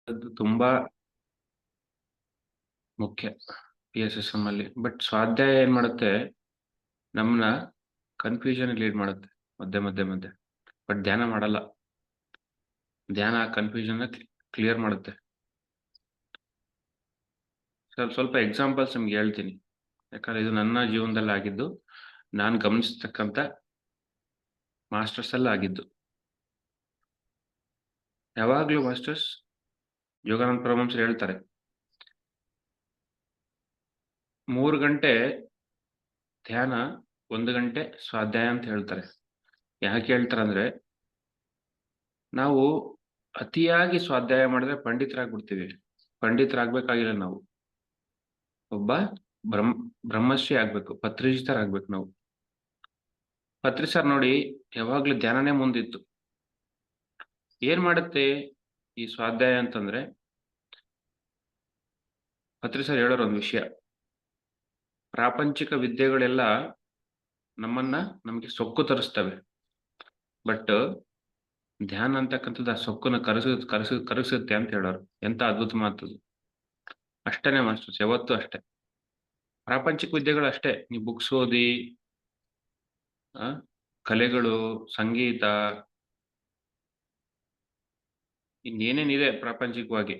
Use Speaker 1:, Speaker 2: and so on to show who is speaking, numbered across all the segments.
Speaker 1: ಅದು ತುಂಬಾ ಮುಖ್ಯ PSSM ಅಲ್ಲಿ. ಬಟ್ ಸ್ವಾಧ್ಯಾಯ ಏನ್ ಮಾಡುತ್ತೆ, ನಮ್ಮನ್ನ ಕನ್ಫ್ಯೂಷನ್ ಲೀಡ್ ಮಾಡುತ್ತೆ ಮಧ್ಯೆ. ಬಟ್ ಧ್ಯಾನ ಮಾಡಲ್ಲ. ಧ್ಯಾನ ಆ ಕನ್ಫ್ಯೂಷನ್ ಕ್ಲಿಯರ್ ಮಾಡುತ್ತೆ. ಸ್ವಲ್ಪ ಎಕ್ಸಾಂಪಲ್ಸ್ ನಿಮ್ಗೆ ಹೇಳ್ತೀನಿ, ಯಾಕಂದ್ರೆ ಇದು ನನ್ನ ಜೀವನದಲ್ಲಿ ಆಗಿದ್ದು, ನಾನು ಗಮನಿಸ್ತಕ್ಕಂಥ ಮಾಸ್ಟರ್ಸ್ ಎಲ್ಲ ಆಗಿದ್ದು. ಯಾವಾಗ್ಲೂ ಮಾಸ್ಟರ್ಸ್ ಯೋಗಾನಂದ ಪರಮಹಂಸರು ಹೇಳ್ತಾರೆ, 3 ಗಂಟೆ ಧ್ಯಾನ, 1 ಗಂಟೆ ಸ್ವಾಧ್ಯಾಯ ಅಂತ ಹೇಳ್ತಾರೆ. ಯಾಕೆ ಹೇಳ್ತಾರೆ ಅಂದ್ರೆ, ನಾವು ಅತಿಯಾಗಿ ಸ್ವಾಧ್ಯಾಯ ಮಾಡಿದ್ರೆ ಪಂಡಿತರಾಗ್ಬಿಡ್ತೀವಿ. ಪಂಡಿತರಾಗ್ಬೇಕಾಗಿಲ್ಲ ನಾವು. ಒಬ್ಬ ಬ್ರಹ್ಮ ಬ್ರಹ್ಮಶ್ರೀ ಆಗ್ಬೇಕು, ಪತ್ರಿಜಿತರಾಗ್ಬೇಕು ನಾವು. ಪತ್ರಿ ಸರ್ ನೋಡಿ, ಯಾವಾಗ್ಲೂ ಧ್ಯಾನನೇ ಮುಂದಿತ್ತು. ಏನ್ ಮಾಡುತ್ತೆ ಈ ಸ್ವಾಧ್ಯಾಯ ಅಂತಂದ್ರೆ, ಪತ್ರಿ ಸರ್ ಹೇಳೋರು ಒಂದು ವಿಷಯ, ಪ್ರಾಪಂಚಿಕ ವಿದ್ಯೆಗಳೆಲ್ಲ ನಮಗೆ ಸೊಕ್ಕು ತರಿಸ್ತವೆ. ಬಟ್ ಧ್ಯಾನ ಅಂತಕ್ಕಂಥದ್ದು ಆ ಸೊಕ್ಕನ್ನ ಕರಗಿಸುತ್ತೆ ಅಂತ ಹೇಳೋರು. ಎಂತ ಅದ್ಭುತ ಮಾತು. ಅಷ್ಟೇನೆ ಮಾಸ್ಟರ್ಸ್, ಯಾವತ್ತೂ ಅಷ್ಟೇ. ಪ್ರಾಪಂಚಿಕ ವಿದ್ಯೆಗಳು ಅಷ್ಟೇ, ನೀವು ಬುಕ್ಸ್ ಓದಿ, ಕಲೆಗಳು, ಸಂಗೀತ, ಇನ್ನೇನೇನಿದೆ ಪ್ರಾಪಂಚಿಕವಾಗಿ,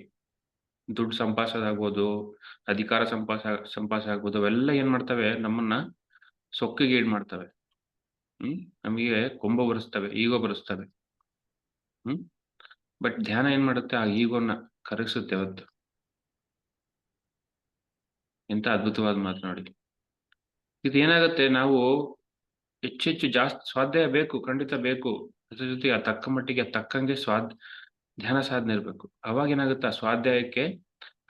Speaker 1: ದುಡ್ಡು ಸಂಪಾದಿಸೋದಾಗ್ಬೋದು, ಅಧಿಕಾರ ಸಂಪಾದನೆ ಆಗ್ಬೋದು, ಅವೆಲ್ಲ ಏನ್ ಮಾಡ್ತವೆ, ನಮ್ಮನ್ನ ಸೊಕ್ಕಿಗೀಡ್ ಮಾಡ್ತವೆ. ನಮಗೆ ಕೊಂಬ ಬರೆಸ್ತವೆ, ಈಗೋ ಬರೆಸ್ತವೆ. ಬಟ್ ಧ್ಯಾನ ಏನ್ ಮಾಡುತ್ತೆ, ಆ ಈಗೋನ ಕರಗಿಸುತ್ತೆ ಅವತ್ತು. ಎಂತ ಅದ್ಭುತವಾದ ಮಾತು ನೋಡಿ. ಇದೇನಾಗುತ್ತೆ, ನಾವು ಹೆಚ್ಚೆಚ್ಚು ಜಾಸ್ತಿ ಸ್ವಾಧ್ಯಾಯ ಬೇಕು, ಖಂಡಿತ ಬೇಕು. ಅದ್ರ ಜೊತೆಗೆ ಆ ತಕ್ಕ ಮಟ್ಟಿಗೆ ತಕ್ಕಂಗೆ ಧ್ಯಾನ ಸಾಧನೆ ಇರ್ಬೇಕು. ಅವಾಗ ಏನಾಗುತ್ತೆ, ಆ ಸ್ವಾಧ್ಯಾಯಕ್ಕೆ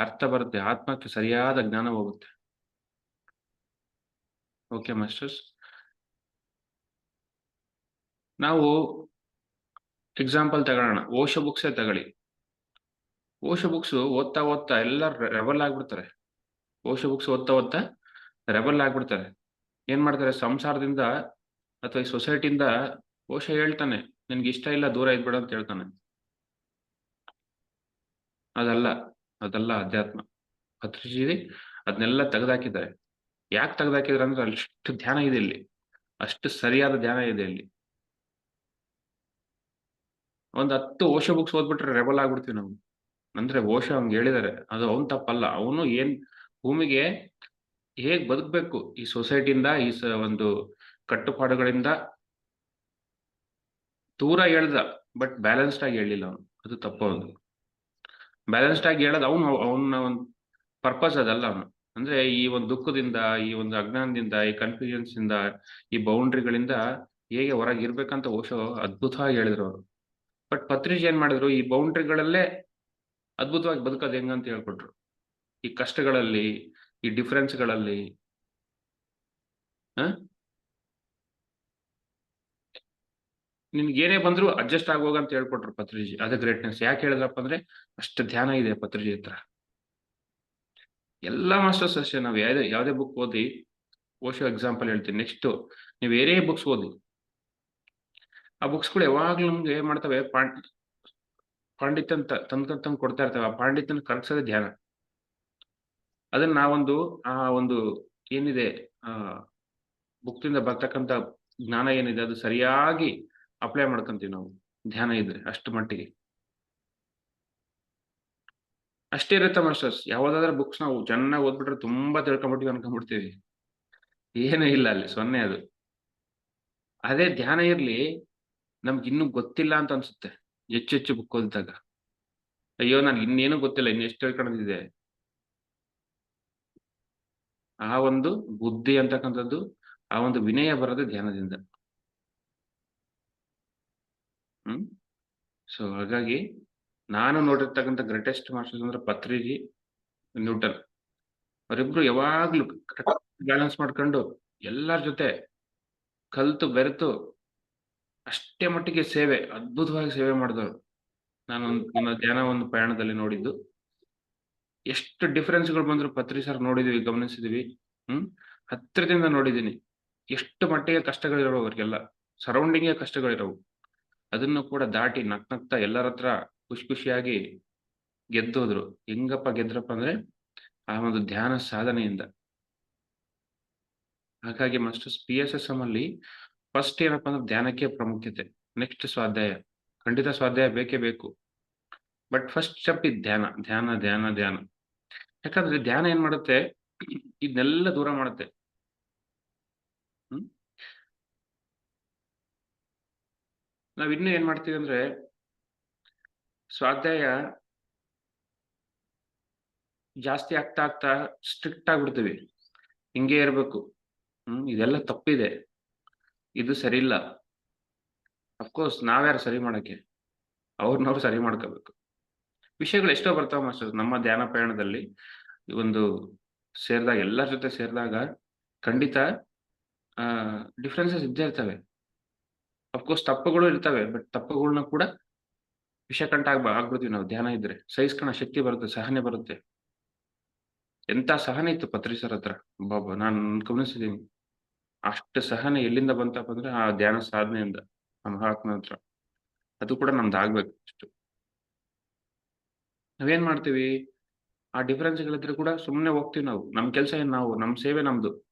Speaker 1: ಅರ್ಥ ಬರುತ್ತೆ, ಆತ್ಮಕ್ಕೆ ಸರಿಯಾದ ಜ್ಞಾನ ಹೋಗುತ್ತೆ. ಓಕೆ ಮಾಸ್ಟರ್ಸ್, ನಾವು ಎಕ್ಸಾಂಪಲ್ ತಗೊಳ್ಳೋಣ. ಓಶೋ ಬುಕ್ಸೇ ತಗೊಳ್ಳಿ. ಓಶೋ ಬುಕ್ಸ್ ಓದ್ತಾ ಎಲ್ಲರೂ ರೆಬಲ್ ಆಗ್ಬಿಡ್ತಾರೆ. ಓಶೋ ಬುಕ್ಸ್ ಓದ್ತಾ ರೆಬಲ್ ಆಗ್ಬಿಡ್ತಾರೆ. ಏನ್ ಮಾಡ್ತಾರೆ, ಸಂಸಾರದಿಂದ ಅಥವಾ ಈ ಸೊಸೈಟಿಯಿಂದ ಓಶೋ ಹೇಳ್ತಾನೆ, ನನ್ಗೆ ಇಷ್ಟ ಇಲ್ಲ, ದೂರ ಇದ್ಬೇಡ ಅಂತ ಹೇಳ್ತಾನೆ. ಅದಲ್ಲ ಅಧ್ಯಾತ್ಮ. ಪತ್ರಿಜಿ ಅದನ್ನೆಲ್ಲ ತೆಗೆದಾಕಿದ್ದಾರೆ. ಯಾಕೆ ತೆಗೆದಾಕಿದ್ರೆ ಅಂದ್ರೆ, ಅಷ್ಟು ಧ್ಯಾನ ಇದೆ ಇಲ್ಲಿ, ಅಷ್ಟು ಸರಿಯಾದ ಧ್ಯಾನ ಇದೆ ಇಲ್ಲಿ. ಒಂದ್ 10 ಓಶೋ ಬುಕ್ಸ್ ಓದ್ಬಿಟ್ರೆ ರೆಬಲ್ ಆಗ್ಬಿಡ್ತೀವಿ ನಾವು. ಅಂದ್ರೆ ಓಶೋ ಹಂಗೆ ಹೇಳಿದಾರೆ, ಅದು ಅವನ್ ತಪ್ಪಲ್ಲ. ಅವನು ಭೂಮಿಗೆ ಹೇಗ್ ಬದುಕ್ಬೇಕು, ಈ ಸೊಸೈಟಿಯಿಂದ, ಈ ಒಂದು ಕಟ್ಟುಪಾಡುಗಳಿಂದ ದೂರ ಹೇಳ್ದ. ಬಟ್ ಬ್ಯಾಲೆನ್ಸ್ಡ್ ಆಗಿ ಹೇಳಿಲ್ಲ ಅವನು, ಅದು ತಪ್ಪು. ಅವನು ಬ್ಯಾಲೆನ್ಸ್ಡ್ ಆಗಿ ಹೇಳೋದು ಅವನ ಒಂದು ಪರ್ಪಸ್ ಅದಲ್ಲ. ಅವನು ಅಂದ್ರೆ, ಈ ಒಂದು ದುಃಖದಿಂದ, ಈ ಒಂದು ಅಜ್ಞಾನದಿಂದ, ಈ ಕನ್ಫ್ಯೂಷನ್ಸ್ ಇಂದ, ಈ ಬೌಂಡ್ರಿಗಳಿಂದ ಹೇಗೆ ಹೊರಗೆ ಇರ್ಬೇಕಂತ ಓಶೋ ಅದ್ಭುತವಾಗಿ ಹೇಳಿದ್ರು ಅವರು. ಬಟ್ ಪತ್ರಿಜಿ ಏನ್ ಮಾಡಿದ್ರು, ಈ ಬೌಂಡ್ರಿಗಳಲ್ಲೇ ಅದ್ಭುತವಾಗಿ ಬದುಕೋದು ಹೆಂಗಂತ ಹೇಳ್ಕೊಟ್ರು. ಈ ಕಷ್ಟಗಳಲ್ಲಿ, ಈ ಡಿಫರೆನ್ಸ್ಗಳಲ್ಲಿ ನಿನ್ಗೆ ಏನೇ ಬಂದ್ರು ಅಡ್ಜಸ್ಟ್ ಆಗೋಗಂತ ಹೇಳ್ಕೊಟ್ರು ಪತ್ರಿಜಿ. ಅದೇ ಗ್ರೇಟ್ನೆಸ್. ಯಾಕೆ ಹೇಳಿದ್ರಪ್ಪ ಅಂದ್ರೆ, ಅಷ್ಟು ಧ್ಯಾನ ಇದೆ ಪತ್ರಿಜಿ ಹತ್ರ. ಎಲ್ಲಾ ಮಾಸ್ಟರ್ಸ್ ಅಷ್ಟೇ. ನಾವು ಯಾವ್ದೇ ಬುಕ್ ಓದಿ, ಓಶೋ ಎಕ್ಸಾಂಪಲ್ ಹೇಳ್ತೀನಿ. ನೆಕ್ಸ್ಟ್ ನೀವು ಬೇರೆ ಬುಕ್ಸ್ ಓದಿ, ಆ ಬುಕ್ಸ್ಗಳು ಯಾವಾಗ್ಲೂ ನಮ್ಗೆ ಏನ್ ಮಾಡ್ತವೆ, ಪಾಂಡಿತ್ಯನ್ ತಂದು ಕೊಡ್ತಾ ಇರ್ತವೆ. ಆ ಪಾಂಡಿತ್ಯನ ಕರಗಿಸೋದೇ ಧ್ಯಾನ. ಅದನ್ನ ಆ ಒಂದು ಏನಿದೆ, ಆ ಬುಕ್ತಿಂದ ಬರ್ತಕ್ಕಂಥ ಜ್ಞಾನ ಏನಿದೆ, ಅದು ಸರಿಯಾಗಿ ಅಪ್ಲೈ ಮಾಡ್ಕೊಂತೀವಿ ನಾವು, ಧ್ಯಾನ ಇದ್ರೆ ಅಷ್ಟು ಮಟ್ಟಿಗೆ. ಅಷ್ಟೇ ಇರುತ್ತೆ ಮಾಸ್ಟರ್ಸ್. ಯಾವ್ದಾದ್ರೆ ಬುಕ್ಸ್ ನಾವು ಚೆನ್ನಾಗಿ ಓದ್ಬಿಟ್ರೆ ತುಂಬಾ ತಿಳ್ಕೊಂಬಿಟ್ಟಿವಿ ಅನ್ಕೊಂಡ್ಬಿಡ್ತೀವಿ. ಏನೂ ಇಲ್ಲ ಅಲ್ಲಿ, 0 ಅದು. ಅದೇ ಧ್ಯಾನ ಇರ್ಲಿ, ನಮ್ಗೆ ಇನ್ನೂ ಗೊತ್ತಿಲ್ಲ ಅಂತ ಅನ್ಸುತ್ತೆ ಹೆಚ್ಚು ಬುಕ್ ಓದಿದಾಗ. ಅಯ್ಯೋ, ನನ್ಗೆ ಇನ್ನೇನು ಗೊತ್ತಿಲ್ಲ, ಇನ್ನೆಷ್ಟು ತಿಳ್ಕೊಳ್ಳೋದಿದೆ. ಆ ಒಂದು ಬುದ್ಧಿ ಅಂತಕ್ಕಂಥದ್ದು, ಆ ಒಂದು ವಿನಯ ಬರೋದು ಧ್ಯಾನದಿಂದ. ಸೊ ಹಾಗಾಗಿ ನಾನು ನೋಡಿರ್ತಕ್ಕಂಥ ಗ್ರೇಟೆಸ್ಟ್ ಮಾಸ್ಟರ್ಸ್ ಅಂದ್ರೆ ಪತ್ರಿಜಿ, ನ್ಯೂಟನ್. ಅವರಿಬ್ರು ಯಾವಾಗ್ಲೂ ಬ್ಯಾಲೆನ್ಸ್ ಮಾಡ್ಕೊಂಡು ಎಲ್ಲರ ಜೊತೆ ಕಲ್ತು ಬೆರೆತು ಅಷ್ಟೇ ಮಟ್ಟಿಗೆ ಅದ್ಭುತವಾಗಿ ಸೇವೆ ಮಾಡಿದವರು. ನನ್ನ ಧ್ಯಾನ ಒಂದು ಪ್ರಯಾಣದಲ್ಲಿ ನೋಡಿದ್ದು. ಎಷ್ಟು ಡಿಫರೆನ್ಸ್ಗಳು ಬಂದ್ರು ಪತ್ರಿ ಸರ್ ನೋಡಿದೀವಿ, ಗಮನಿಸಿದೀವಿ. ಹತ್ತಿರದಿಂದ ನೋಡಿದೀನಿ. ಎಷ್ಟು ಮಟ್ಟಿಗೆ ಕಷ್ಟಗಳಿರೋವು ಅವ್ರಿಗೆಲ್ಲ, ಸರೌಂಡಿಂಗ್ ಕಷ್ಟಗಳಿರೋವು. ಅದನ್ನು ಕೂಡ ದಾಟಿ ನಗ್ನಗ್ತಾ ಎಲ್ಲರ ಹತ್ರ ಖುಷಿಯಾಗಿ ಗೆದ್ದೋದ್ರು. ಹೆಂಗಪ್ಪ ಗೆದ್ರಪ್ಪ ಅಂದ್ರೆ ಆ ಒಂದು ಧ್ಯಾನ ಸಾಧನೆಯಿಂದ. ಹಾಗಾಗಿ ಮಾಸ್ಟರ್ಸ್ PSSM ಅಲ್ಲಿ ಫಸ್ಟ್ ಏನಪ್ಪಾ ಅಂದ್ರೆ ಧ್ಯಾನಕ್ಕೆ ಪ್ರಾಮುಖ್ಯತೆ. ನೆಕ್ಸ್ಟ್ ಸ್ವಾಧ್ಯಾಯ. ಖಂಡಿತ ಸ್ವಾಧ್ಯಾಯ ಬೇಕೇ ಬೇಕು. ಬಟ್ ಫಸ್ಟ್ ಸ್ಟೆಪ್ ಇದ್ ಧ್ಯಾನ, ಧ್ಯಾನ, ಧ್ಯಾನ, ಧ್ಯಾನ. ಯಾಕಂದ್ರೆ ಧ್ಯಾನ ಏನ್ ಮಾಡುತ್ತೆ, ಇದನ್ನೆಲ್ಲ ದೂರ ಮಾಡುತ್ತೆ. ಹ್ಮ್ ನಾವ್ ಇನ್ನೂ ಏನ್ ಮಾಡ್ತೀವಿ ಅಂದ್ರೆ ಸ್ವಾಧ್ಯಾಯ ಜಾಸ್ತಿ ಆಗ್ತಾ ಆಗ್ತಾ ಸ್ಟ್ರಿಕ್ಟ್ ಆಗ್ಬಿಡ್ತೀವಿ. ಹಿಂಗೆ ಇರ್ಬೇಕು. ಇದೆಲ್ಲ ತಪ್ಪಿದೆ. ಇದು ಸರಿ ಇಲ್ಲ. ಅಫ್ಕೋರ್ಸ್ ನಾವ್ಯಾರು ಸರಿ ಮಾಡಕ್ಕೆ? ಅವ್ರನ್ನವ್ರು ಸರಿ ಮಾಡ್ಕೋಬೇಕು. ವಿಷಯಗಳು ಎಷ್ಟೋ ಬರ್ತಾವ ಮಾಸ್ಟರ್ ನಮ್ಮ ಧ್ಯಾನ ಪಯಣದಲ್ಲಿ. ಈ ಒಂದು ಸೇರಿದಾಗ ಎಲ್ಲರ ಜೊತೆ ಸೇರಿದಾಗ ಖಂಡಿತ ಡಿಫ್ರೆನ್ಸಸ್ ಇದ್ದೇ ಇರ್ತವೆ. ಅಫ್ಕೋರ್ಸ್ ತಪ್ಪುಗಳು ಇರ್ತವೆ. ಬಟ್ ತಪ್ಪುಗಳನ್ನ ಕೂಡ ವಿಷಕಂಠ ಆಗ್ಬಿಡ್ತೀವಿ ನಾವು ಧ್ಯಾನ ಇದ್ರೆ. ಸಹಿಸ್ಕೊಳ್ಳೋ ಶಕ್ತಿ ಬರುತ್ತೆ, ಸಹನೆ ಬರುತ್ತೆ. ಎಂತ ಸಹನೆ ಇತ್ತು ಪತ್ರಿ ಸರ್ ಹತ್ರ. ಅಬ್ಬಬ್ಬಾ! ನಾನು ಗಮನಿಸಿದ್ದೀನಿ. ಅಷ್ಟು ಸಹನೆ ಎಲ್ಲಿಂದ ಬಂತಪ್ಪ ಅಂದ್ರೆ ಆ ಧ್ಯಾನ ಸಾಧನೆಯಿಂದ, ಆ ಮಹಾತ್ಮನ ಹತ್ರ. ಅದು ಕೂಡ ನಮ್ದಾಗ್ಬೇಕು ಅಷ್ಟು. ನಾವೇನ್ ಮಾಡ್ತೀವಿ, ಆ ಡಿಫರೆನ್ಸ್‌ಗಳಿದ್ರೆ ಕೂಡ ಸುಮ್ನೆ ಹೋಗ್ತೀವಿ ನಾವು. ನಮ್ ಕೆಲ್ಸ ಏನ್ ನಾವು ನಮ್ ಸೇವೆ ನಮ್ದು.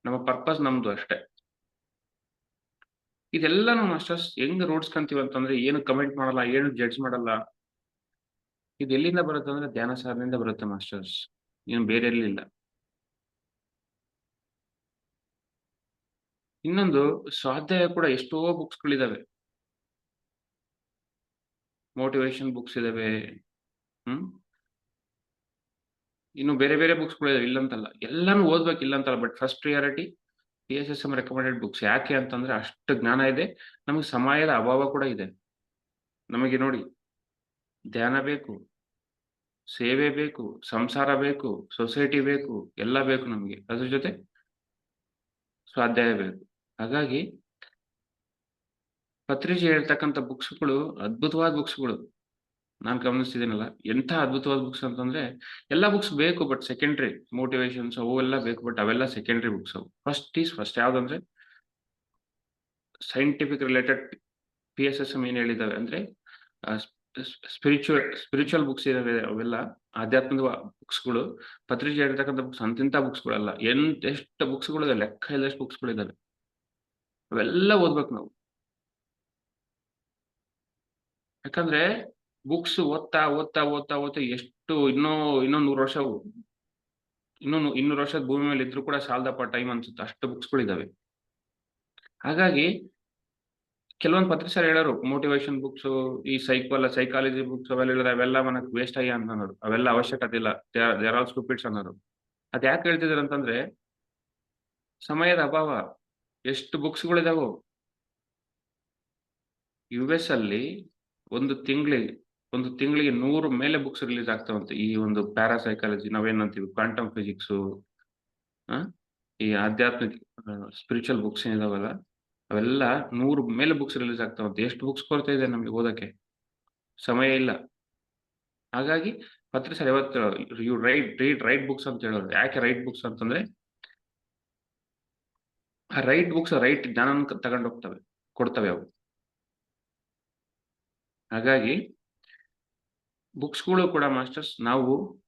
Speaker 1: ನಮ್ಮ ಪರ್ಪಸ್ ನಮ್ದು ಅಷ್ಟೇ. ಇದೆಲ್ಲಾನು ಮಾಸ್ಟರ್ಸ್ ಹೆಂಗ್ ರೂಢಿಸ್ಕೊಂತೀವಿ ಅಂತಂದ್ರೆ ಏನು ಕಮೆಂಟ್ ಮಾಡಲ್ಲ, ಏನು ಜಡ್ಜ್ ಮಾಡಲ್ಲ. ಇದು ಎಲ್ಲಿಂದ ಬರುತ್ತೆ ಅಂದ್ರೆ ಧ್ಯಾನ ಸಾಧನೆಯಿಂದ ಬರುತ್ತೆ ಮಾಸ್ಟರ್ಸ್. ಇನ್ನು ಬೇರೆ ಎಲ್ಲಿಲ್ಲ. ಇನ್ನೊಂದು ಸ್ವಾಧ್ಯಾಯ ಕೂಡ ಎಷ್ಟೋ ಬುಕ್ಸ್‌ಗಳಿದಾವೆ. ಮೋಟಿವೇಶನ್ ಬುಕ್ಸ್ ಇದಾವೆ. ಹ್ಮ್. ಇನ್ನು ಬೇರೆ ಬೇರೆ ಬುಕ್ಸ್‌ಗಳಿದಾವೆ ಇಲ್ಲಂತಲ್ಲ. ಎಲ್ಲಾನು ಓದ್ಬೇಕು ಇಲ್ಲಂತಲ್ಲ. But first priority PSSM recommended books. ಯಾಕೆ ಅಂತಂದ್ರೆ ಅಷ್ಟು ಜ್ಞಾನ ಇದೆ. ನಮಗೆ ಸಮಯದ ಅಭಾವ ಕೂಡ ಇದೆ. ನಮಗೆ ನೋಡಿ ಧ್ಯಾನ ಬೇಕು, ಸೇವೆ ಬೇಕು, ಸಂಸಾರ ಬೇಕು, ಸೊಸೈಟಿ ಬೇಕು, ಎಲ್ಲ ಬೇಕು ನಮಗೆ. ಅದ್ರ ಜೊತೆ ಸ್ವಾಧ್ಯಾಯ ಬೇಕು. ಹಾಗಾಗಿ ಪತ್ರಿಜಿ ಹೇಳ್ತಕ್ಕಂಥ ಬುಕ್ಸ್‌ಗಳು ಅದ್ಭುತವಾದ ಬುಕ್ಸ್‌ಗಳು. ನಾನ್ ಗಮನಿಸ್ತಿದ್ದೀನಲ್ಲ. ಎಂಥ ಅದ್ಭುತವಾದ ಬುಕ್ಸ್ ಅಂತಂದ್ರೆ ಎಲ್ಲಾ ಬುಕ್ಸ್ ಬೇಕು. ಬಟ್ ಸೆಕೆಂಡರಿ ಮೋಟಿವೇಶನ್ಸ್ ಅವೆಲ್ಲ ಬೇಕು. ಬಟ್ ಅವೆಲ್ಲ ಸೆಕೆಂಡರಿ ಬುಕ್ಸ್ ಅವು. ಫಸ್ಟ್ ಯಾವ್ದಂದ್ರೆ ಸೈಂಟಿಫಿಕ್ ರಿಲೇಟೆಡ್ PSSM ಏನ್ ಹೇಳಿದಾವೆ ಅಂದ್ರೆ ಸ್ಪಿರಿಚುವಲ್ ಬುಕ್ಸ್ ಇದಾವೆ ಅವೆಲ್ಲ ಆಧ್ಯಾತ್ಮದ ಬುಕ್ಸ್‌ಗಳು. ಪತ್ರಿಜಿ ಹೇಳ್ತಕ್ಕಂಥ ಬುಕ್ಸ್ ಅಂತಿಂತ ಬುಕ್ಸ್‌ಗಳಲ್ಲ. ಎಷ್ಟು ಬುಕ್ಸ್‌ಗಳಿದೆ ಲೆಕ್ಕ ಇಲ್ಲದಷ್ಟು ಬುಕ್ಸ್‌ಗಳಿದಾವೆ. ಅವೆಲ್ಲ ಓದ್ಬೇಕು ನಾವು. ಯಾಕಂದ್ರೆ ಬುಕ್ಸ್ ಓದ್ತಾ ಎಷ್ಟು ಇನ್ನೂ 100 ವರ್ಷ ಇನ್ನೂ 200 ವರ್ಷದ ಭೂಮಿ ಮೇಲೆ ಇದ್ರೂ ಕೂಡ ಸಾಲದಪ್ಪ ಟೈಮ್ ಅನ್ಸುತ್ತೆ. ಅಷ್ಟು ಬುಕ್ಸ್‌ಗಳಿದಾವೆ. ಹಾಗಾಗಿ ಕೆಲವೊಂದು ಪತ್ರಿಕೆ ಸರ್ ಹೇಳೋರು ಮೋಟಿವೇಶನ್ ಬುಕ್ಸು, ಈ ಸೈಕಾಲಜಿ ಬುಕ್ಸ್ ಅವೆಲ್ಲ ಹೇಳಿದ್ರೆ ಅವೆಲ್ಲ ಮನಕ್ ವೇಸ್ಟ್ ಆಗ್ಯ ಅಂತ ಅನ್ನೋರು. ಅವೆಲ್ಲ ಅವಶ್ಯಕತೆ ಇಲ್ಲ. ದೇ ಆರ್ ಆಲ್ ಸ್ಟುಪಿಡ್ಸ್ ಅನ್ನೋರು. ಅದ್ಯಾಕೆ ಹೇಳ್ತಿದಾರೆ ಅಂತಂದ್ರೆ ಸಮಯದ ಅಭಾವ. ಎಷ್ಟು ಬುಕ್ಸ್‌ಗಳಿದಾವೋ. US ಅಲ್ಲಿ ಒಂದು ತಿಂಗಳಿಗೆ ಒಂದು ತಿಂಗಳಿಗೆ 100 ಮೇಲೆ ಬುಕ್ಸ್ ರಿಲೀಸ್ ಆಗ್ತಾವಂತೆ. ಈ ಒಂದು ಪ್ಯಾರಾಸೈಕಾಲಜಿ ನಾವೇನಂತೀವಿ ಕ್ವಾಂಟಮ್ ಫಿಸಿಕ್ಸು, ಆ ಈ ಆಧ್ಯಾತ್ಮಿಕ ಸ್ಪಿರಿಚುವಲ್ ಬುಕ್ಸ್ ಏನಿದಾವಲ್ಲ ಅವೆಲ್ಲ 100 ಮೇಲೆ ಬುಕ್ಸ್ ರಿಲೀಸ್ ಆಗ್ತಾವಂತೆ. ಎಷ್ಟು ಬುಕ್ಸ್ ಕೊರತೆ ಇದೆ ನಮಗೆ ಓದಕ್ಕೆ. ಸಮಯ ಇಲ್ಲ. ಹಾಗಾಗಿ ಪತ್ರಿ ಸರ್ ಯಾವತ್ತು ಯು ರೈಟ್ ಬುಕ್ಸ್ ಅಂತ ಹೇಳೋರು. ಯಾಕೆ ರೈಟ್ ಬುಕ್ಸ್ ಅಂತಂದ್ರೆ ಆ ರೈಟ್ ಬುಕ್ಸ್ ರೈಟ್ ಜ್ಞಾನನ ತಗೊಂಡೋಗ್ತವೆ, ಕೊಡ್ತವೆ ಅವು. ಹಾಗಾಗಿ ಬುಕ್ಸ್‌ಗಳು ಕೂಡ ಮಾಸ್ಟರ್ಸ್ ನಾವು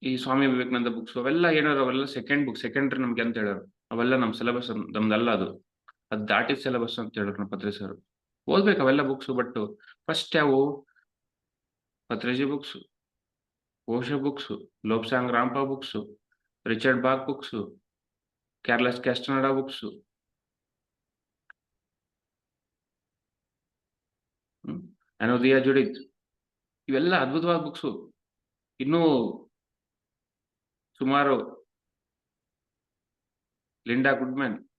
Speaker 1: ಈ ಸ್ವಾಮಿ ವಿವೇಕಾನಂದ ಬುಕ್ಸ್ ಅವೆಲ್ಲ ಹೇಳೋರು ಅವೆಲ್ಲ ಸೆಕೆಂಡರಿ ನಮ್ಗೆ ಅಂತ ಹೇಳೋರು. ಅವೆಲ್ಲ ನಮ್ಮ ಸಿಲೆಬಸ್ ನಮ್ದಲ್ಲ ಅದು. ಅದು ದಾಟಿದ ಸಿಲೆಬಸ್ ಅಂತ ಹೇಳೋರು ನಮ್ಮ ಪತ್ರಿ ಸರ್. ಓದ್ಬೇಕು ಅವೆಲ್ಲ ಬುಕ್ಸ್. ಬಟ್ ಫಸ್ಟ್ ಯಾವು Patriji books, Osho books, Lobsang Rampa books, Richard Bach books, Carlos Castaneda books, Anodea Judith ಇವೆಲ್ಲ ಅದ್ಭುತವಾದ ಬುಕ್ಸು. ಇನ್ನೂ ಸುಮಾರು ಲಿಂಡಾ ಗುಡ್‌ಮ್ಯಾನ್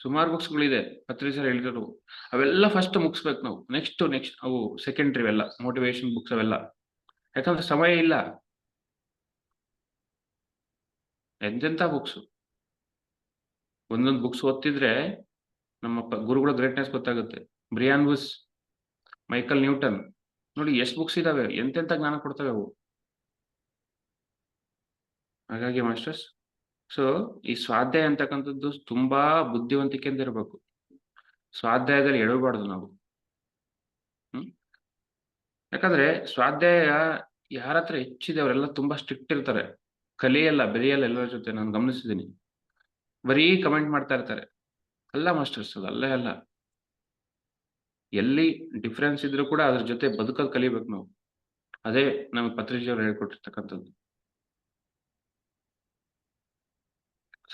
Speaker 1: ಸುಮಾರು ಬುಕ್ಸ್‌ಗಳಿದೆ. ಪತ್ರಿ ಸರ್ ಹೇಳಿರೋರು. ಅವೆಲ್ಲ ಫಸ್ಟ್ ಮುಗಿಸ್ಬೇಕು ನಾವು. ನೆಕ್ಸ್ಟ್ ಅವು ಸೆಕೆಂಡರಿ ಅವೆಲ್ಲ ಮೋಟಿವೇಶನ್ ಬುಕ್ಸ್ ಅವೆಲ್ಲ. ಯಾಕಂದ್ರೆ ಸಮಯ ಇಲ್ಲ. ಎಂತೆಂಥ ಬುಕ್ಸು. ಒಂದೊಂದು ಬುಕ್ಸ್ ಓದ್ತಿದ್ರೆ ನಮ್ಮ ಗುರುಗಳ ಗ್ರೇಟ್‌ನೆಸ್ ಗೊತ್ತಾಗುತ್ತೆ. ಬ್ರಿಯಾನ್ ಬುಸ್, ಮೈಕಲ್ ನ್ಯೂಟನ್ ನೋಡಿ ಎಷ್ಟು ಬುಕ್ಸ್ ಇದಾವೆ. ಎಂತೆಂಥ ಜ್ಞಾನ ಕೊಡ್ತವೆ ಅವು. ಹಾಗಾಗಿ ಮಾಸ್ಟರ್ಸ್ ಸೊ ಈ ಸ್ವಾಧ್ಯಾಯ ಅಂತಕ್ಕಂಥದ್ದು ತುಂಬಾ ಬುದ್ಧಿವಂತಿಕೆಯಿಂದ ಇರಬೇಕು. ಸ್ವಾಧ್ಯಾಯದಲ್ಲಿ ಎಡವಬಾರ್ದು ನಾವು. ಹ್ಮ್ ಯಾಕಂದ್ರೆ ಸ್ವಾಧ್ಯಾಯ ಯಾರ ಹತ್ರ ಹೆಚ್ಚಿದೆ ಅವರೆಲ್ಲ ತುಂಬಾ ಸ್ಟ್ರಿಕ್ಟ್ ಇರ್ತಾರೆ. ಕಲಿಯಲ್ಲ ಬೆರೆಯಲ್ಲ ಎಲ್ಲರ ಜೊತೆ ನಾನು ಗಮನಿಸಿದ್ದೀನಿ. ಬರೀ ಕಮೆಂಟ್ ಮಾಡ್ತಾ ಇರ್ತಾರೆ. ಅಲ್ಲ ಮಾಸ್ಟರ್ಸ್, ಅದು ಅಲ್ಲೇ ಅಲ್ಲ. ಎಲ್ಲಿ ಡಿಫರೆನ್ಸ್ ಇದ್ರೂ ಕೂಡ ಅದ್ರ ಜೊತೆ ಬದುಕೋದ್ ಕಲಿಬೇಕು ನಾವು. ಅದೇ ನಮ್ಗೆ ಪತ್ರಿಜಿಯವರು ಹೇಳ್ಕೊಟ್ಟಿರ್ತಕ್ಕಂಥದ್ದು.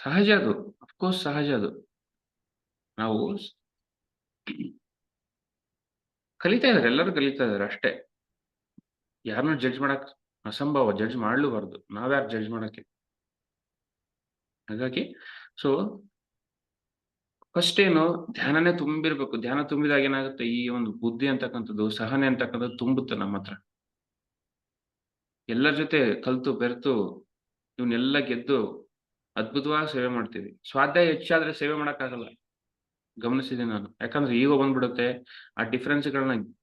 Speaker 1: ಸಹಜ ಅದು, ಅಫ್ಕೋರ್ಸ್ ಸಹಜ ಅದು. ನಾವು ಕಲಿತಾ ಇದಾರೆ, ಎಲ್ಲರೂ ಕಲಿತಾ ಇದಾರೆ ಅಷ್ಟೇ. ಯಾರನ್ನೂ ಜಡ್ಜ್ ಮಾಡಕ್ ಅಸಂಭವ, ಜಡ್ಜ್ ಮಾಡ್ಲೂಬಾರ್ದು. ನಾವ್ಯಾರು ಜಡ್ಜ್ ಮಾಡಕ್ಕೆ? ಹಾಗಾಗಿ ಸೊ ಫಸ್ಟ್ ಏನು, ಧ್ಯಾನನೇ ತುಂಬಿರ್ಬೇಕು. ಧ್ಯಾನ ತುಂಬಿದಾಗ ಏನಾಗುತ್ತೆ, ಈ ಒಂದು ಬುದ್ಧಿ ಅಂತಕ್ಕಂಥದ್ದು, ಸಹನೆ ಅಂತಕ್ಕಂಥದ್ದು ತುಂಬುತ್ತೆ ನಮ್ಮ ಹತ್ರ. ಎಲ್ಲರ ಜೊತೆ ಕಲ್ತು ಬೆರೆತು ಇವನ್ನೆಲ್ಲ ಗೆದ್ದು ಅದ್ಭುತವಾಗಿ ಸೇವೆ ಮಾಡ್ತೀವಿ. ಸ್ವಾಧ್ಯಾಯ ಹೆಚ್ಚಾದ್ರೆ ಸೇವೆ ಮಾಡಕ್ಕಾಗಲ್ಲ. ಗಮನಿಸಿದ್ದೀನಿ ನಾನು. ಯಾಕಂದ್ರೆ ಈಗೋ ಬಂದ್ಬಿಡುತ್ತೆ. ಆ ಡಿಫರೆನ್ಸ್‌ಗಳನ್ನ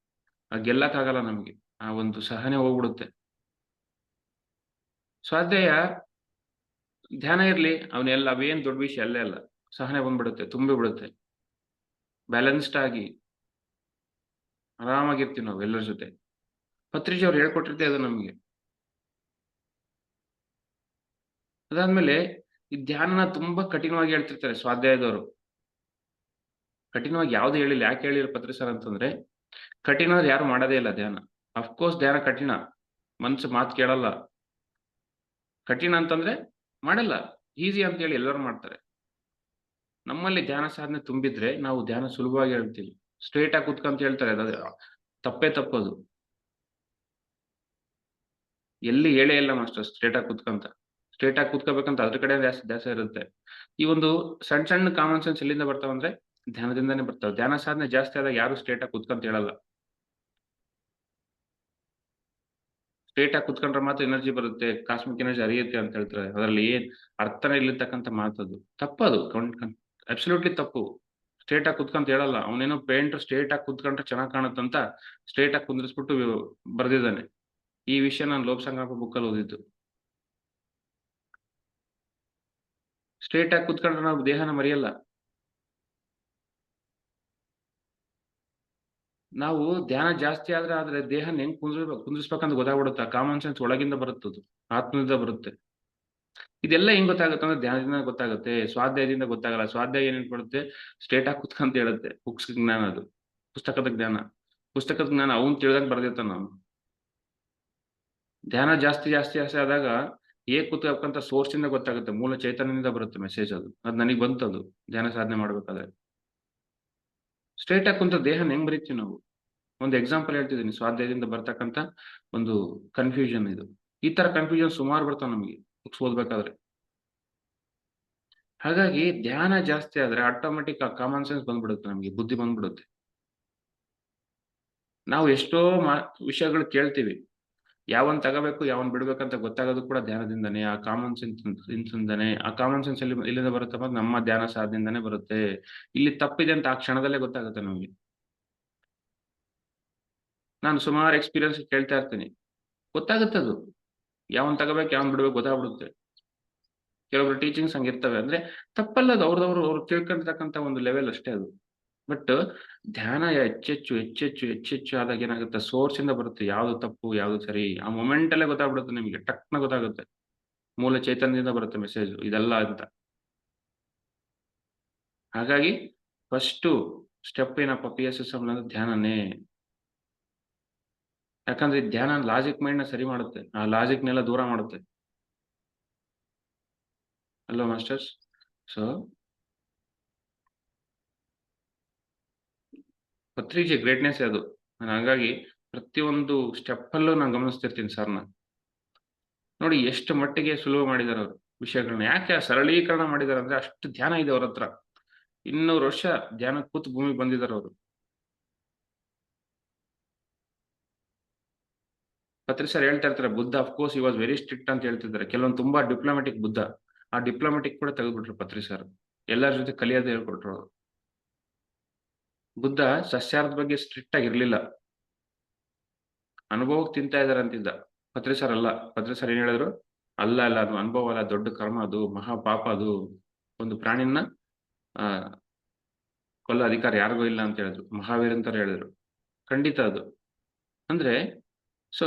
Speaker 1: ಗೆಲ್ಲಕ್ಕಾಗಲ್ಲ ನಮ್ಗೆ. ಆ ಒಂದು ಸಹನೆ ಹೋಗ್ಬಿಡುತ್ತೆ. ಸ್ವಾಧ್ಯಾಯ ಧ್ಯಾನ ಇರ್ಲಿ, ಅವೇನ್ ದೊಡ್ಡ ವಿಷಯ ಅಲ್ಲೇ ಅಲ್ಲ. ಸಹನೆ ಬಂದ್ಬಿಡುತ್ತೆ, ತುಂಬಿ ಬಿಡುತ್ತೆ. ಬ್ಯಾಲೆನ್ಸ್ಡ್ ಆಗಿ ಆರಾಮಾಗಿರ್ತೀವಿ ನಾವು ಎಲ್ಲರ ಜೊತೆ. ಪತ್ರಿಜಿ ಅವ್ರು ಹೇಳ್ಕೊಟ್ಟಿದ್ದೇ ಅದು ನಮ್ಗೆ. ಅದಾದ್ಮೇಲೆ ಈ ಧ್ಯಾನನ ತುಂಬಾ ಕಠಿಣವಾಗಿ ಹೇಳ್ತಿರ್ತಾರೆ ಸ್ವಾಧ್ಯಾಯದವರು. ಕಠಿಣವಾಗಿ ಯಾವ್ದು ಹೇಳಿಲ್ಲ. ಯಾಕೆ ಹೇಳಿಲ್ಲ ಪತ್ರಿ ಸರ್ ಅಂತಂದ್ರೆ, ಕಠಿಣವಾದ್ ಯಾರು ಮಾಡೋದೇ ಇಲ್ಲ ಧ್ಯಾನ. ಅಫ್‌ಕೋರ್ಸ್ ಧ್ಯಾನ ಕಠಿಣ. ಮನ್ಸು ಮಾತ್ ಕೇಳಲ್ಲ. ಕಠಿಣ ಅಂತಂದ್ರೆ ಮಾಡಲ್ಲ. ಈಸಿ ಅಂತ ಹೇಳಿ ಎಲ್ಲರೂ ಮಾಡ್ತಾರೆ. ನಮ್ಮಲ್ಲಿ ಧ್ಯಾನ ಸಾಧನೆ ತುಂಬಿದ್ರೆ ನಾವು ಧ್ಯಾನ ಸುಲಭವಾಗಿ ಹೇಳ್ತೀವಿ. ಸ್ಟ್ರೇಟ್ ಆಗಿ ಕೂತ್ಕಂತ ಹೇಳ್ತಾರೆ. ಅದು ತಪ್ಪೇ ತಪ್ಪದು. ಎಲ್ಲಿ ಹೇಳೇ ಇಲ್ಲ ಮಾಸ್ಟರ್ ಸ್ಟ್ರೇಟ್ ಆಗಿ ಕೂತ್ಕಂತ. ಸ್ಟ್ರೇಟ್ ಆಗಿ ಕೂತ್ಕೋಬೇಕಂತ ಅದ್ರ ಕಡೆ ಧ್ಯಾಸ ಇರುತ್ತೆ. ಈ ಒಂದು ಸಣ್ಣ ಸಣ್ಣ ಕಾಮನ್ ಸೆನ್ಸ್ ಎಲ್ಲಿಂದ ಬರ್ತಾವಂದ್ರೆ ಧ್ಯಾನದಿಂದಾನೇ ಬರ್ತಾವೆ. ಧ್ಯಾನ ಸಾಧನೆ ಜಾಸ್ತಿ ಆದಾಗ ಯಾರು ಸ್ಟ್ರೇಟ್ ಆಗಿ ಕೂತ್ಕಂತ ಹೇಳಲ್ಲ. ಸ್ಟ್ರೇಟ್ ಆಗಿ ಕೂತ್ಕೊಂಡ್ರೆ ಮಾತ್ರ ಎನರ್ಜಿ ಬರುತ್ತೆ, ಕಾಸ್ಮಿಕ್ ಎನರ್ಜಿ ಹರಿಯುತ್ತೆ ಅಂತ ಹೇಳ್ತಾರೆ. ಅದರಲ್ಲಿ ಏನ್ ಅರ್ಥನೇ ಇಲ್ಲಿರ್ತಕ್ಕಂಥ ಮಾತದು. ತಪ್ಪದು. ಅಬ್ಸಲ್ಯೂಟ್ಲಿ ತಪ್ಪು. ಸ್ಟ್ರೇಟ್ ಆಗಿ ಕೂತ್ಕಂತ ಹೇಳಲ್ಲ. ಅವನೇನೋ ಪೇಂಟರ್ ಸ್ಟ್ರೇಟ್ ಆಗಿ ಕೂತ್ಕೊಂಡ್ರೆ ಚೆನ್ನಾಗ್ ಕಾಣುತ್ತಂತ ಸ್ಟ್ರೇಟ್ ಆಗಿ ಕುಂದ್ರಿಸ್ಬಿಟ್ಟು ಬರ್ದಿದ್ದಾನೆ. ಈ ವಿಷಯ ನಾನು ಲೋಕ ಸಂಗ್ರಾಮ ಬುಕ್ಕಲ್ಲಿ ಓದಿದ್ದು. ಸ್ಟ್ರೇಟ್ ಆಗಿ ಕೂತ್ಕೊಂಡ್ರೆ ನಾವು ದೇಹನ ಮರೆಯಲ್ಲ. ನಾವು ಧ್ಯಾನ ಜಾಸ್ತಿ ಆದ್ರೆ ದೇಹನ ಹೆಂಗ್ ಕುಂದ್ರಿಸ್ಬೇಕಂತ ಗೊತ್ತಾಗ್ಬಿಡುತ್ತೆ. ಕಾಮನ್ ಸೆನ್ಸ್ ಒಳಗಿಂದ ಬರುತ್ತದು. ಆತ್ಮದಿಂದ ಬರುತ್ತೆ. ಇದೆಲ್ಲ ಹೆಂಗ್ ಗೊತ್ತಾಗುತ್ತೆ ಅಂದ್ರೆ ಧ್ಯಾನದಿಂದ ಗೊತ್ತಾಗುತ್ತೆ. ಸ್ವಾಧ್ಯಾಯದಿಂದ ಗೊತ್ತಾಗಲ್ಲ. ಸ್ವಾಧ್ಯಾಯ ಏನ್ ಕೊಡುತ್ತೆ, ಸ್ಟ್ರೇಟ್ ಆಗಿ ಕೂತ್ಕಂತ ಹೇಳುತ್ತೆ. ಬುಕ್ಸ್ ಜ್ಞಾನ ಅದು. ಪುಸ್ತಕದ ಜ್ಞಾನ. ಪುಸ್ತಕದ ಜ್ಞಾನ ಅವ್ನು ತಿಳಿದಂಗ್ ಬರ್ದಿರ್ತಾನ ಅವ್ನು. ಧ್ಯಾನ ಜಾಸ್ತಿ ಆದಾಗ ಹೇಗ್ ಕೂತ್ಕೋಬೇಕಂತ ಸೋರ್ಸ್ ಇಂದ ಗೊತ್ತಾಗುತ್ತೆ. ಮೂಲ ಚೈತನ್ಯದಿಂದ ಬರುತ್ತೆ ಮೆಸೇಜ್ ಅದು. ಅದ್ ನನಗ್ ಬಂತದು ಧ್ಯಾನ ಸಾಧನೆ ಮಾಡ್ಬೇಕಾದ್ರೆ. ಸ್ಟ್ರೇಟ್ ಆಗಿ ಕುಂತ ದೇಹನ ಹೆಂಗ್ ಬರೀತೀವಿ ನಾವು? ಒಂದು ಎಕ್ಸಾಂಪಲ್ ಹೇಳ್ತಿದ್ದೀನಿ. ಸ್ವಾಧ್ಯಾಯದಿಂದ ಬರ್ತಕ್ಕಂಥ ಒಂದು ಕನ್ಫ್ಯೂಷನ್ ಇದು. ಈ ತರ ಕನ್ಫ್ಯೂಷನ್ ಸುಮಾರು ಬರ್ತಾವ ನಮಗೆ ಬುಕ್ಸ್ ಓದ್ಬೇಕಾದ್ರೆ. ಹಾಗಾಗಿ ಧ್ಯಾನ ಜಾಸ್ತಿ ಆದ್ರೆ ಆಟೋಮೆಟಿಕ್ ಆ ಕಾಮನ್ ಸೆನ್ಸ್ ಬಂದ್ಬಿಡುತ್ತೆ ನಮಗೆ. ಬುದ್ಧಿ ಬಂದ್ಬಿಡುತ್ತೆ. ನಾವು ಎಷ್ಟೋ ವಿಷಯಗಳು ಕೇಳ್ತೀವಿ. ಯಾವನ್ ತಗೋಬೇಕು, ಯಾವನ್ ಬಿಡ್ಬೇಕಂತ ಗೊತ್ತಾಗೋದು ಕೂಡ ಧ್ಯಾನದಿಂದಾನೆ. ಆ ಕಾಮನ್ ಸೆನ್ಸ್ ಇಂದಾನೆ. ಆ ಕಾಮನ್ ಸೆನ್ಸ್ ಎಲ್ಲಿಂದ ಬರುತ್ತಪ್ಪ, ನಮ್ಮ ಧ್ಯಾನ ಸಾಧನೆಯಿಂದಾನೆ ಬರುತ್ತೆ. ಇಲ್ಲಿ ತಪ್ಪಿದೆ ಅಂತ ಆ ಕ್ಷಣದಲ್ಲೇ ಗೊತ್ತಾಗುತ್ತೆ ನಮಗೆ. ನಾನು ಸುಮಾರು ಎಕ್ಸ್‌ಪೀರಿಯನ್ಸ್ ಕೇಳ್ತಾ ಇರ್ತೀನಿ. ಗೊತ್ತಾಗುತ್ತದು. ಯಾವನ್ ತಗೋಬೇಕು, ಯಾವನ್ ಬಿಡ್ಬೇಕು ಗೊತ್ತಾಗ್ಬಿಡುತ್ತೆ. ಕೆಲವೊಬ್ರು ಟೀಚಿಂಗ್ಸ್ ಹಂಗಿರ್ತವೆ. ಅಂದ್ರೆ ತಪ್ಪಲ್ಲ ಅದು. ಅವ್ರು ತಿಳ್ಕೊಂಡಿರ್ತಕ್ಕಂಥ ಒಂದು ಲೆವೆಲ್ ಅಷ್ಟೇ ಅದು. ಬಟ್ ಧ್ಯಾನ ಹೆಚ್ಚೆಚ್ಚು ಆದಾಗ ಏನಾಗುತ್ತೆ, ಸೋರ್ಸ್ ಇಂದ ಬರುತ್ತೆ. ಯಾವ್ದು ತಪ್ಪು, ಯಾವ್ದು ಸರಿ. ಆ ಮೊಮೆಂಟ್ ಅಲ್ಲೇ ಗೊತ್ತಾಗ್ಬಿಡುತ್ತೆ ನಿಮ್ಗೆ. ಟಕ್ನ ಗೊತ್ತಾಗುತ್ತೆ. ಮೂಲ ಚೈತನ್ಯದಿಂದ ಬರುತ್ತೆ ಮೆಸೇಜ್ ಇದೆಲ್ಲ ಅಂತ. ಹಾಗಾಗಿ ಫಸ್ಟು ಸ್ಟೆಪ್ ಏನಪ್ಪ PSSM ಅಂದ್ರೆ ಧ್ಯಾನನೇ. ಯಾಕಂದ್ರೆ ಈ ಧ್ಯಾನ ಲಾಜಿಕ್ ಮೈಂಡ್‌ನ ಸರಿ ಮಾಡುತ್ತೆ. ಆ ಲಾಜಿಕ್‌ನೆಲ್ಲ ದೂರ ಮಾಡುತ್ತೆ. ಅಲ್ವಾ ಮಾಸ್ಟರ್ಸ್? ಸೊ ಪತ್ರಿಜಿ ಗ್ರೇಟ್‌ನೆಸ್ಸೇ ಅದು. ನಾನು ಹಾಗಾಗಿ ಪ್ರತಿಯೊಂದು ಸ್ಟೆಪ್ಪಲ್ಲೂ ನಾನು ಗಮನಿಸ್ತಿರ್ತೀನಿ ಸರ್‌ನ. ನೋಡಿ ಎಷ್ಟು ಮಟ್ಟಿಗೆ ಸುಲಭ ಮಾಡಿದಾರೆ ಅವ್ರು ವಿಷಯಗಳನ್ನ. ಯಾಕೆ ಸರಳೀಕರಣ ಮಾಡಿದಾರೆ ಅಂದ್ರೆ ಅಷ್ಟು ಧ್ಯಾನ ಇದೆ ಅವ್ರ ಹತ್ರ. 200 ವರ್ಷ ಧ್ಯಾನಕ್ಕೆ ಕೂತು ಭೂಮಿಗೆ ಬಂದಿದ್ದಾರೆ ಅವರು. ಪತ್ರಿ ಸರ್ ಹೇಳ್ತಾ ಇರ್ತಾರೆ, Buddha of course he was very strict ಅಂತ ಹೇಳ್ತಿದ್ದಾರೆ. ಕೆಲವೊಂದು ತುಂಬಾ ಡಿಪ್ಲೊಮ್ಯಾಟಿಕ್ ಬುದ್ಧ. ಆ ಡಿಪ್ಲೊಮ್ಯಾಟಿಕ್ ಕೂಡ ತೆಗೆದ್ಬಿಟ್ರು ಪತ್ರಿ ಸರ್. ಎಲ್ಲರ ಜೊತೆ ಕಲಿಯೋದು ಹೇಳ್ಕೊಟ್ರು ಅವ್ರು. ಬುದ್ಧ ಸಸ್ಯಾಹಾರದ ಬಗ್ಗೆ ಸ್ಟ್ರಿಕ್ಟ್ ಆಗಿ ಇರ್ಲಿಲ್ಲ. ಅನುಭವಕ್ಕೆ ತಿಂತಾ ಇದಾರೆ ಅಂತಿದ್ದ. ಪತ್ರಿ ಸರ್ ಅಲ್ಲ. ಪತ್ರಿ ಸರ್ ಏನ್ ಹೇಳಿದ್ರು? ಅಲ್ಲ ಅದು ಅನುಭವ ಅಲ್ಲ, ದೊಡ್ಡ ಕರ್ಮ ಅದು, ಮಹಾ ಪಾಪ ಅದು. ಒಂದು ಪ್ರಾಣಿನ ಆ ಕೊಲ್ಲೋ ಅಧಿಕಾರ ಯಾರಿಗೂ ಇಲ್ಲ ಅಂತ ಹೇಳಿದ್ರು. ಮಹಾವೀರ್ ಅಂತಾರು ಹೇಳಿದ್ರು. ಖಂಡಿತ ಅದು. ಅಂದ್ರೆ ಸೊ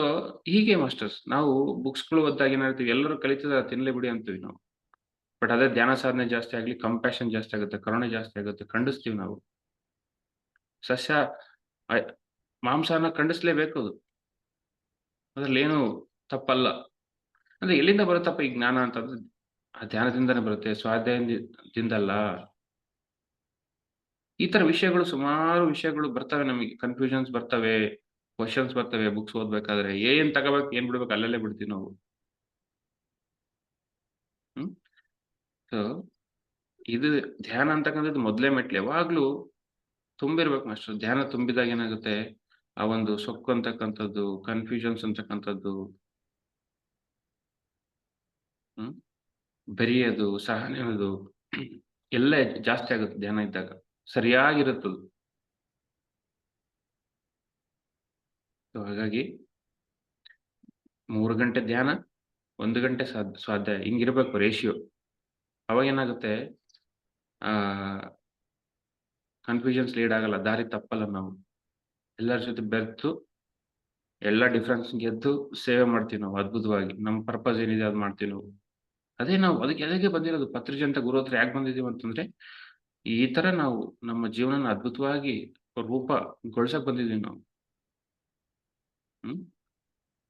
Speaker 1: ಹೀಗೆ ಮಾಸ್ಟರ್ಸ್ ನಾವು ಬುಕ್ಸ್‌ಗಳು ಓದಿದಾಗ ಏನ್ ಹೇಳ್ತೀವಿ ಎಲ್ಲರೂ ಕಲಿತಿದ್ದಾರೆ ತಿನ್ಲಿ ಬಿಡಿ ಅಂತೀವಿ ನಾವು. ಬಟ್ ಅದೇ ಧ್ಯಾನ ಸಾಧನೆ ಜಾಸ್ತಿ ಆಗ್ಲಿ, ಕಂಪ್ಯಾಷನ್ ಜಾಸ್ತಿ ಆಗುತ್ತೆ, ಕರುಣೆ ಜಾಸ್ತಿ ಆಗುತ್ತೆ, ಖಂಡಿಸ್ತೀವಿ ನಾವು. ಸಸ್ಯ ಅಯ್ ಮಾಂಸನ ಖಂಡಿಸ್ಲೇಬೇಕು ಅದು. ಅದ್ರಲ್ಲೇನು ತಪ್ಪಲ್ಲ. ಅಂದ್ರೆ ಎಲ್ಲಿಂದ ಬರುತ್ತಪ್ಪ ಈ ಜ್ಞಾನ ಅಂತಂದ್ರೆ, ಆ ಧ್ಯಾನದಿಂದಾನೇ ಬರುತ್ತೆ, ದಿಂದಲ್ಲ. ಈ ತರ ವಿಷಯಗಳು ಸುಮಾರು ವಿಷಯಗಳು ಬರ್ತವೆ ನಮಗೆ. ಕನ್ಫ್ಯೂಷನ್ಸ್ ಬರ್ತವೆ, ಕ್ವೆಷನ್ಸ್ ಬರ್ತವೆ ಬುಕ್ಸ್ ಓದ್ಬೇಕಾದ್ರೆ. ಏನ್ ತಗೋಬೇಕು, ಏನ್ ಬಿಡ್ಬೇಕು ಅಲ್ಲಲ್ಲೇ ಬಿಡ್ತೀವಿ ನಾವು. ಹ್ಮ್. ಸೊ ಇದು ಧ್ಯಾನ ಅಂತಕ್ಕಂಥದ್ದು ಮೊದಲೇ ಮೆಟ್ಲು ಯಾವಾಗ್ಲೂ ತುಂಬಿರ್ಬೇಕು ಮಾಸ್ಟರ್. ಧ್ಯಾನ ತುಂಬಿದಾಗ ಏನಾಗುತ್ತೆ, ಆ ಒಂದು ಸೊಕ್ಕು ಅಂತಕ್ಕಂಥದ್ದು, ಕನ್ಫ್ಯೂಷನ್ಸ್ ಅಂತಕ್ಕಂಥದ್ದು, ಹ್ಮ್, ಬೆರೆಯೋದು, ಸಹನೆ ಅನ್ನೋದು ಎಲ್ಲ ಜಾಸ್ತಿ ಆಗುತ್ತೆ ಧ್ಯಾನ ಇದ್ದಾಗ. ಸರಿಯಾಗಿರುತ್ತದು. ಸೊ ಹಾಗಾಗಿ 3 ಗಂಟೆ ಧ್ಯಾನ, 1 ಗಂಟೆ ಸ್ವಾಧ್ಯಾಯ ಹಿಂಗಿರ್ಬೇಕು ರೇಷಿಯೋ. ಅವಾಗೇನಾಗುತ್ತೆ ಆ ಕನ್ಫ್ಯೂಷನ್ಸ್ ಲೀಡ್ ಆಗಲ್ಲ, ದಾರಿ ತಪ್ಪಲ್ಲ ನಾವು. ಎಲ್ಲರ ಜೊತೆ ಬೆರ್ತು, ಎಲ್ಲ ಡಿಫರೆನ್ಸ್ ಗೆದ್ದು ಸೇವೆ ಮಾಡ್ತೀವಿ ನಾವು ಅದ್ಭುತವಾಗಿ. ನಮ್ಮ ಪರ್ಪಸ್ ಏನಿದೆ ಅದ್ ಮಾಡ್ತೀವಿ ನಾವು. ಅದೇ ನಾವು ಅದಕ್ಕೆ ಬಂದಿರೋದು. ಪತ್ರಿಜಿ ಅಂತ ಗುರು ಹತ್ರ ಯಾಕೆ ಬಂದಿದ್ದೀವಿ ಅಂತಂದ್ರೆ, ಈ ತರ ನಾವು ನಮ್ಮ ಜೀವನನ ಅದ್ಭುತವಾಗಿ ರೂಪಗೊಳ್ಸಕ್ ಬಂದಿದ್ದೀವಿ ನಾವು. Hmm.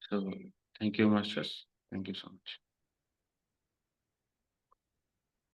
Speaker 1: So thank you masters. Thank you so much.